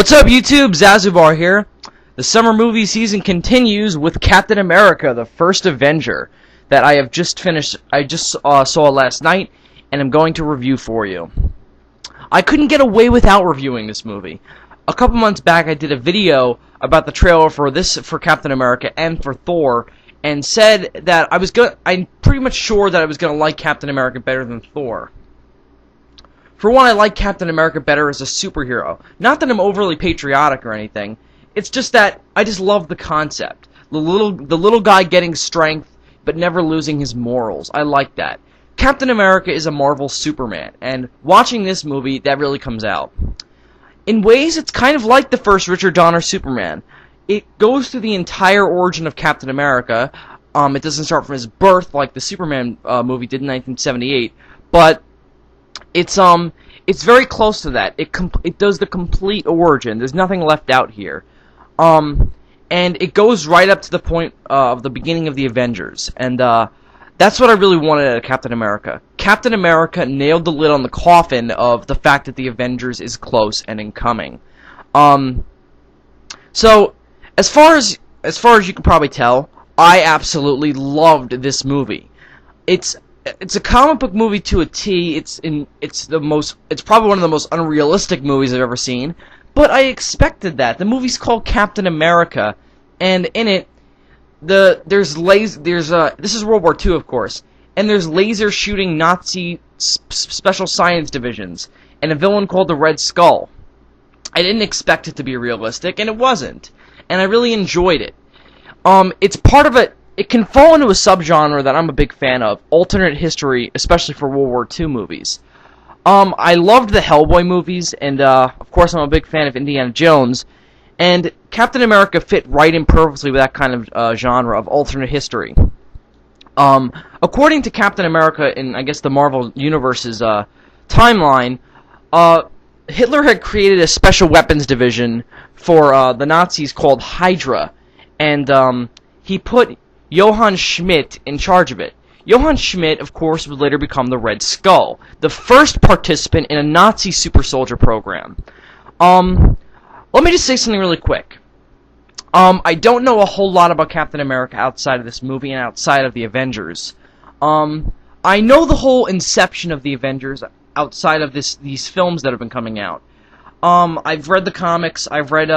What's up, YouTube? Zazubaar here. The summer movie season continues with Captain America, the first Avenger, that I have just finished. I just saw last night, and I'm going to review for you. I couldn't get away without reviewing this movie. A couple months back, I did a video about the trailer for Captain America and for Thor, and said that I'm pretty much sure that I was gonna like Captain America better than Thor. For one, I like Captain America better as a superhero. Not that I'm overly patriotic or anything. It's just that I just love the concept. The little guy getting strength, but never losing his morals. I like that. Captain America is a Marvel Superman, and watching this movie, that really comes out. In ways, it's kind of like the first Richard Donner Superman. It goes through the entire origin of Captain America. It doesn't start from his birth like the Superman movie did in 1978, but it's very close to that. It does the complete origin. There's nothing left out here. And it goes right up to the point of the beginning of the Avengers. And that's what I really wanted out of Captain America. Captain America nailed the lid on the coffin of the fact that the Avengers is close and incoming. So as far as you can probably tell, I absolutely loved this movie. It's a comic book movie to a T. It's probably one of the most unrealistic movies I've ever seen, but I expected that. The movie's called Captain America, and in it, this is World War II, of course, and there's laser shooting Nazi special science divisions, and a villain called the Red Skull. I didn't expect it to be realistic, and it wasn't, and I really enjoyed it. It's part of a It can fall into a subgenre that I'm a big fan of, alternate history, especially for World War II movies. I loved the Hellboy movies, and of course I'm a big fan of Indiana Jones, and Captain America fit right in perfectly with that kind of genre of alternate history. According to Captain America in, I guess, the Marvel Universe's timeline, Hitler had created a special weapons division for the Nazis called Hydra, and he put Johann Schmidt in charge of it. Johann Schmidt, of course, would later become the Red Skull, the first participant in a Nazi super soldier program. Let me just say something really quick. I don't know a whole lot about Captain America outside of this movie and outside of the Avengers. I know the whole inception of the Avengers outside of these films that have been coming out. I've read the comics, I've read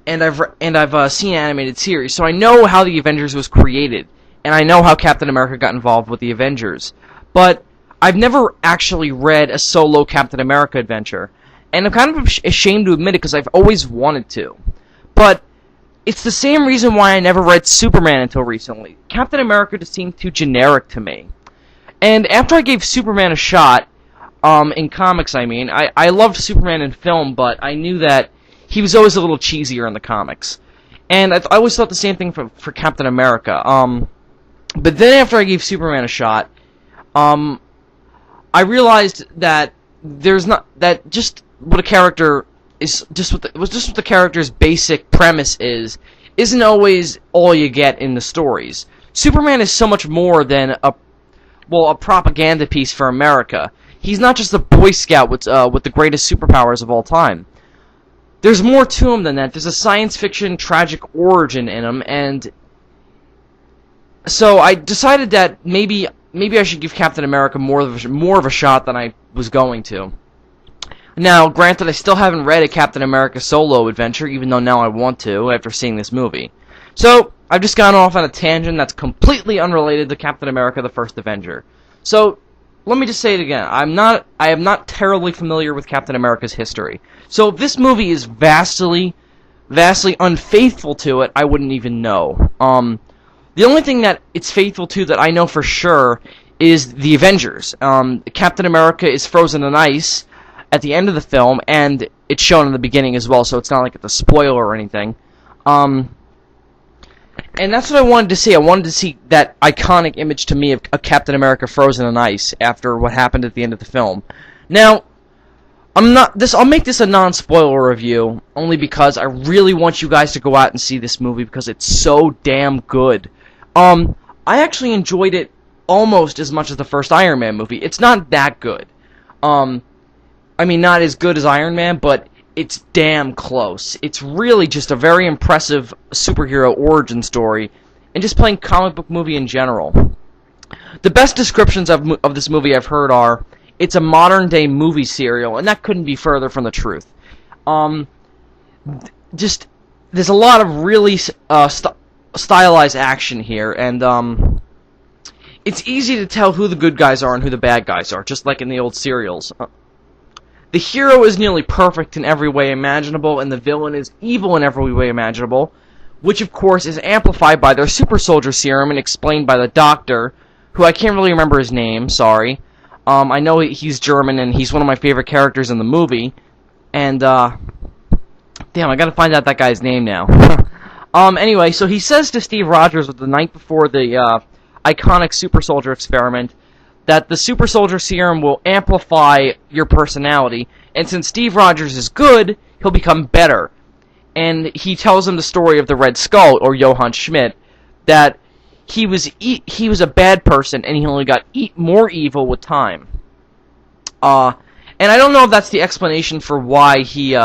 and I've seen an animated series, so I know how the Avengers was created, and I know how Captain America got involved with the Avengers. But I've never actually read a solo Captain America adventure, and I'm kind of ashamed to admit it because I've always wanted to. But it's the same reason why I never read Superman until recently. Captain America just seemed too generic to me. And after I gave Superman a shot, in comics I mean, I loved Superman in film, but I knew that he was always a little cheesier in the comics. And I always thought the same thing for Captain America. But then after I gave Superman a shot, I realized that just what a character is, just what the character's basic premise isn't always all you get in the stories. Superman is so much more than a propaganda piece for America. He's not just a Boy Scout with the greatest superpowers of all time. There's more to him than that. There's a science fiction tragic origin in him, and so I decided that maybe I should give Captain America more of a shot than I was going to. Now, granted, I still haven't read a Captain America solo adventure, even though now I want to after seeing this movie. So I've just gone off on a tangent that's completely unrelated to Captain America: The First Avenger. So let me just say it again. I am not terribly familiar with Captain America's history. So if this movie is vastly unfaithful to it, I wouldn't even know. The only thing that it's faithful to that I know for sure is the Avengers. Captain America is frozen in ice at the end of the film, and it's shown in the beginning as well, so it's not like it's a spoiler or anything. And that's what I wanted to see. I wanted to see that iconic image to me of Captain America frozen in ice after what happened at the end of the film. Now, I'll make this a non-spoiler review only because I really want you guys to go out and see this movie because it's so damn good. I actually enjoyed it almost as much as the first Iron Man movie. It's not that good. I mean, not as good as Iron Man, but it's damn close. It's really just a very impressive superhero origin story, and just plain comic book movie in general. The best descriptions of this movie I've heard are, it's a modern-day movie serial, and that couldn't be further from the truth. Just, there's a lot of really stylized action here, and it's easy to tell who the good guys are and who the bad guys are, just like in the old serials. The hero is nearly perfect in every way imaginable, and the villain is evil in every way imaginable, which of course is amplified by their super soldier serum and explained by the Doctor, who I can't really remember his name, sorry. I know he's German, and he's one of my favorite characters in the movie, and damn, I gotta find out that guy's name now. Anyway, so he says to Steve Rogers the night before the iconic super soldier experiment that the super soldier serum will amplify your personality, and since Steve Rogers is good, he'll become better. And he tells him the story of the Red Skull, or Johann Schmidt, that he was a bad person, and he only got more evil with time. And I don't know if that's the explanation for why his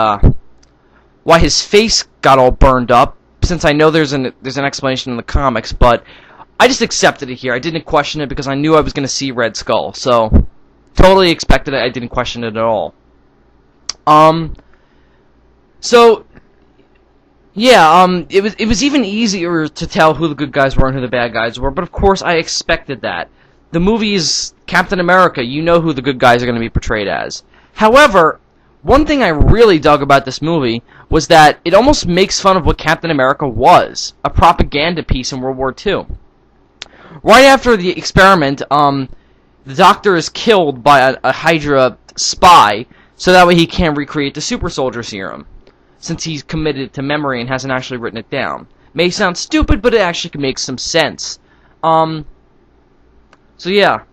face got all burned up, since I know there's an explanation in the comics, but I just accepted it here. I didn't question it because I knew I was going to see Red Skull, so totally expected it. I didn't question it at all. So yeah, it was even easier to tell who the good guys were and who the bad guys were, but of course I expected that. The movie is Captain America. You know who the good guys are going to be portrayed as. However, one thing I really dug about this movie was that it almost makes fun of what Captain America was, a propaganda piece in World War II. Right after the experiment, the Doctor is killed by a Hydra spy, so that way he can't recreate the super soldier serum, since he's committed it to memory and hasn't actually written it down. May sound stupid, but it actually makes some sense. So yeah.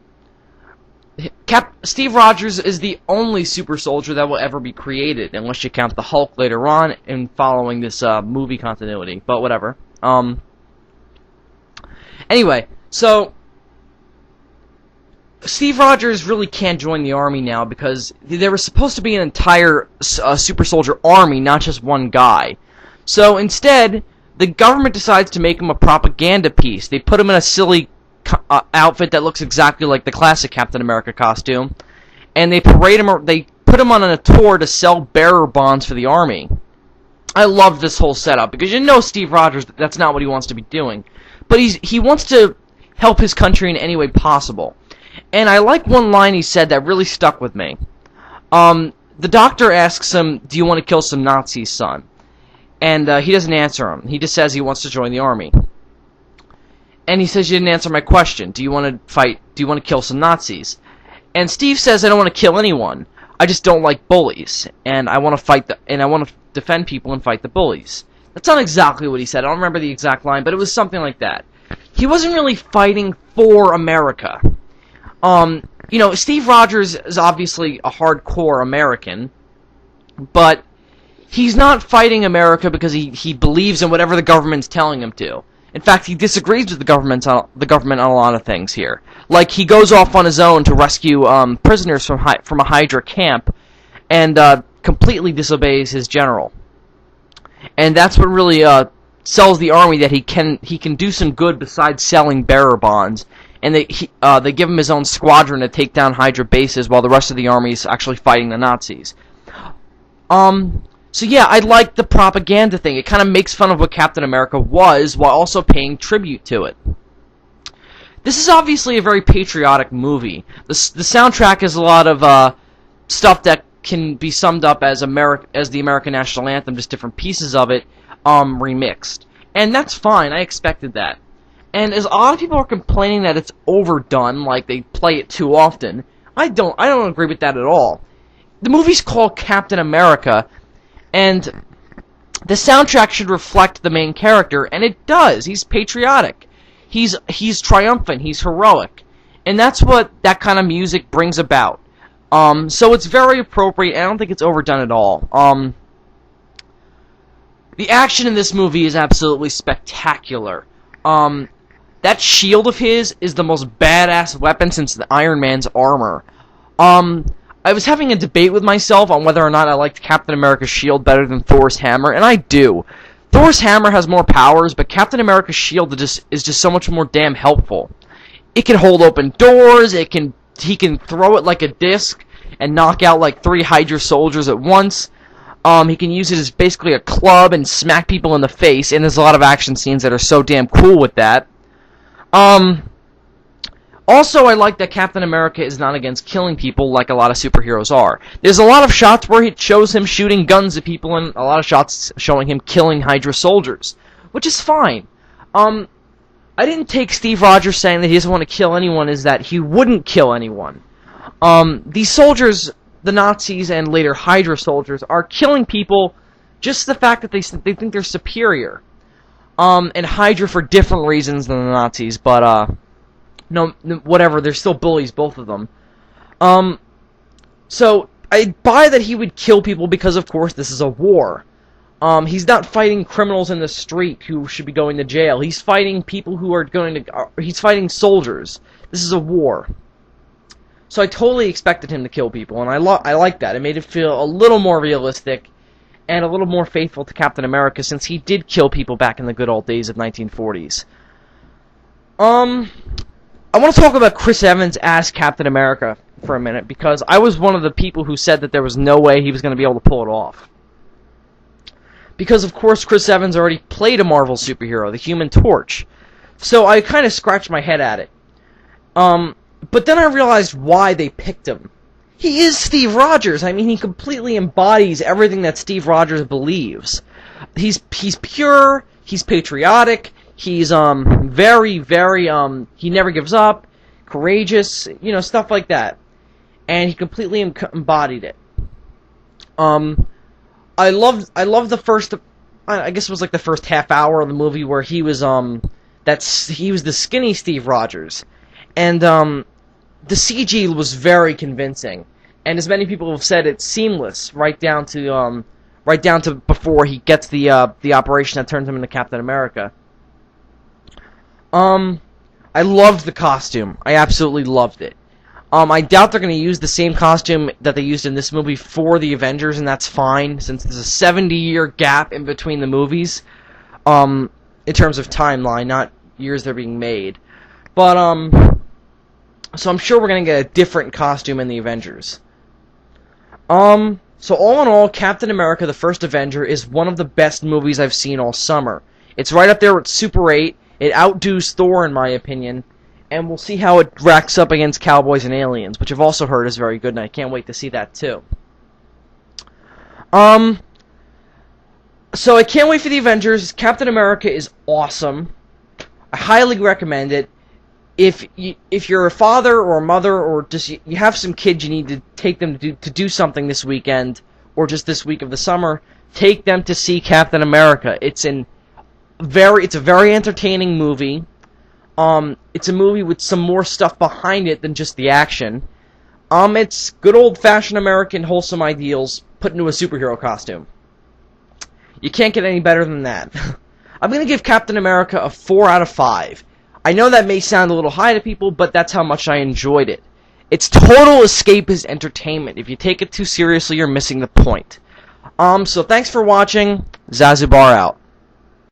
Steve Rogers is the only super soldier that will ever be created, unless you count the Hulk later on in following this movie continuity, but whatever. Anyway, so Steve Rogers really can't join the army now because there was supposed to be an entire super soldier army, not just one guy. So instead, the government decides to make him a propaganda piece. They put him in a silly outfit that looks exactly like the classic Captain America costume, and they parade him. They put him on a tour to sell bearer bonds for the army. I love this whole setup because you know Steve Rogers, that's not what he wants to be doing, but he wants to help his country in any way possible. And I like one line he said that really stuck with me. The Doctor asks him, "Do you want to kill some Nazis, son?" And he doesn't answer him. He just says he wants to join the army. And he says, "You didn't answer my question. Do you want to fight? Do you want to kill some Nazis?" And Steve says, "I don't want to kill anyone. I just don't like bullies, and I want to fight and I want to defend people and fight the bullies." That's not exactly what he said. I don't remember the exact line, but it was something like that. He wasn't really fighting for America. You know, Steve Rogers is obviously a hardcore American, but he's not fighting America because he believes in whatever the government's telling him to. In fact, he disagrees with the government on a lot of things here. Like, he goes off on his own to rescue prisoners from a Hydra camp, and completely disobeys his general. And that's what really sells the army that he can do some good besides selling bearer bonds. And they give him his own squadron to take down Hydra bases while the rest of the army is actually fighting the Nazis. So yeah, I like the propaganda thing. It kind of makes fun of what Captain America was while also paying tribute to it. This is obviously a very patriotic movie. The soundtrack is a lot of stuff that can be summed up as the American National Anthem, just different pieces of it remixed. And that's fine. I expected that. And as a lot of people are complaining that it's overdone, like they play it too often, I don't agree with that at all. The movie's called Captain America, and the soundtrack should reflect the main character, and it does. He's patriotic. He's triumphant. He's heroic. And that's what that kind of music brings about. So it's very appropriate. I don't think it's overdone at all. The action in this movie is absolutely spectacular. That shield of his is the most badass weapon since the Iron Man's armor. I I was having a debate with myself on whether or not I liked Captain America's shield better than Thor's hammer, and I do. Thor's hammer has more powers, but Captain America's shield is just so much more damn helpful. It can hold open doors, he can throw it like a disc and knock out like 3 Hydra soldiers at once. He can use it as basically a club and smack people in the face, and there's a lot of action scenes that are so damn cool with that. Also, I like that Captain America is not against killing people like a lot of superheroes are. There's a lot of shots where it shows him shooting guns at people, and a lot of shots showing him killing Hydra soldiers, which is fine. I didn't take Steve Rogers saying that he doesn't want to kill anyone as that he wouldn't kill anyone. These soldiers, the Nazis and later Hydra soldiers, are killing people just the fact that they think they're superior. And Hydra for different reasons than the Nazis, but no, whatever, they're still bullies, both of them. So, I buy that he would kill people because, of course, this is a war. He's not fighting criminals in the street who should be going to jail. He's fighting people who are he's fighting soldiers. This is a war. So I totally expected him to kill people, and I like that. It made it feel a little more realistic and a little more faithful to Captain America, since he did kill people back in the good old days of 1940s. I want to talk about Chris Evans as Captain America for a minute, because I was one of the people who said that there was no way he was going to be able to pull it off. Because, of course, Chris Evans already played a Marvel superhero, the Human Torch. So I kind of scratched my head at it. But then I realized why they picked him. He is Steve Rogers. I mean, he completely embodies everything that Steve Rogers believes. He's pure, he's patriotic, he's very, very, he never gives up, courageous, you know, stuff like that. And he completely embodied it. I loved the first, I guess it was like the first half hour of the movie where he was he was the skinny Steve Rogers. And the CG was very convincing. And as many people have said, it's seamless right down to before he gets the operation that turns him into Captain America. I loved the costume. I absolutely loved it. I doubt they're going to use the same costume that they used in this movie for the Avengers, and that's fine, since there's a 70-year gap in between the movies, in terms of timeline, not years they're being made. But, so I'm sure we're going to get a different costume in the Avengers. So all in all, Captain America, the First Avenger, is one of the best movies I've seen all summer. It's right up there with Super 8. It outdoes Thor, in my opinion. And we'll see how it racks up against Cowboys and Aliens, which I've also heard is very good, and I can't wait to see that too. So I can't wait for the Avengers. Captain America is awesome. I highly recommend it. If you're a father or a mother, or just you have some kids you need to take them to do something this weekend, or just this week of the summer, take them to see Captain America. It's a very entertaining movie. It's a movie with some more stuff behind it than just the action. It's good old-fashioned American wholesome ideals put into a superhero costume. You can't get any better than that. I'm going to give Captain America a 4 out of 5. I know that may sound a little high to people, but that's how much I enjoyed it. It's total escapist entertainment. If you take it too seriously, you're missing the point. So thanks for watching. Zazubaar out.